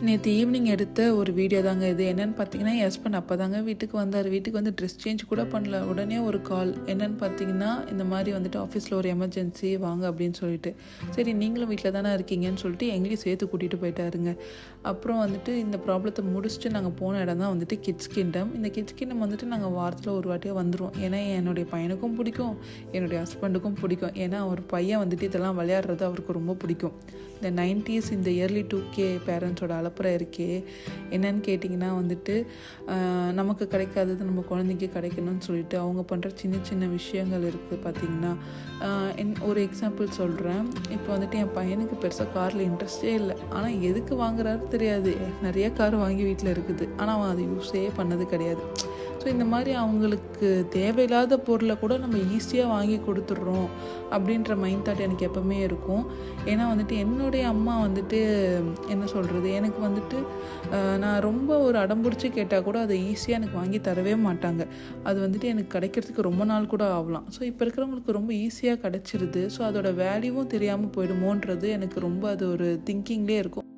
நேற்று ஈவினிங் எடுத்த ஒரு வீடியோ தாங்க இது. என்னென்னு பார்த்தீங்கன்னா, என் ஹஸ்பண்ட் அப்போ தாங்க வீட்டுக்கு வந்தார். வீட்டுக்கு வந்து ட்ரெஸ் சேஞ்ச் கூட பண்ணல. உடனே ஒரு கால். என்னென்னு பார்த்தீங்கன்னா, இந்த மாதிரி வந்துட்டு ஆஃபீஸில் ஒரு எமர்ஜென்சி வாங்க அப்படின்னு சொல்லிட்டு, சரி நீங்களும் வீட்டில் தானே இருக்கீங்கன்னு சொல்லிட்டு எங்கேயும் சேர்த்து கூட்டிகிட்டு போயிட்டாருங்க. அப்புறம் வந்துட்டு இந்த ப்ராப்ளத்தை முடிச்சுட்டு நாங்கள் போன இடம் தான் வந்துட்டு கிட்ஸ் கிங்டம். இந்த கிட்ஸ் கிங்டம் வந்துட்டு நாங்கள் வாரத்தில் ஒரு வாட்டியாக வந்துடுவோம். ஏன்னா என்னுடைய பையனுக்கும் பிடிக்கும், என்னுடைய ஹஸ்பண்டுக்கும் பிடிக்கும். ஏன்னா அவர் பையன் வந்துட்டு இதெல்லாம் விளையாடுறது அவருக்கு ரொம்ப பிடிக்கும். இந்த 90s இந்த இயர்லி 2K பேரண்ட்ஸோட அலப்புறம் இருக்கே, என்னன்னு கேட்டிங்கன்னா வந்துட்டு நமக்கு கிடைக்காதது நம்ம குழந்தைக்கு கிடைக்கணும்னு சொல்லிட்டு அவங்க பண்ணுற சின்ன சின்ன விஷயங்கள் இருக்குது. பார்த்திங்கன்னா ஒரு எக்ஸாம்பிள் சொல்கிறேன். இப்போ வந்துட்டு என் பையனுக்கு பெருசாக காரில் இன்ட்ரெஸ்டே இல்லை. ஆனால் எதுக்கு வாங்குறாரு தெரியாது. நிறைய கார் வாங்கி வீட்டில் இருக்குது, ஆனால் அவன் அதை யூஸே பண்ணது கிடையாது. ஸோ இந்த மாதிரி அவங்களுக்கு தேவையில்லாத பொருளை கூட நம்ம ஈஸியாக வாங்கி கொடுத்துட்றோம் அப்படின்ற மைண்ட் தாட் எனக்கு எப்போவுமே இருக்கும். ஏன்னா வந்துட்டு என்னுடைய அம்மா வந்துட்டு என்ன சொல்கிறது, எனக்கு வந்துட்டு நான் ரொம்ப ஒரு அடம்பிடிச்சி கேட்டால் கூட அதை ஈஸியாக எனக்கு வாங்கி தரவே மாட்டாங்க. அது வந்துட்டு எனக்கு கிடைக்கிறதுக்கு ரொம்ப நாள் கூட ஆகலாம். ஸோ இப்போ இருக்கிறவங்களுக்கு ரொம்ப ஈஸியாக கிடச்சிருது. ஸோ அதோட வேல்யூவும் தெரியாமல் போயிடுமோன்றது எனக்கு ரொம்ப அது ஒரு திங்கிங்லேயே இருக்கும்.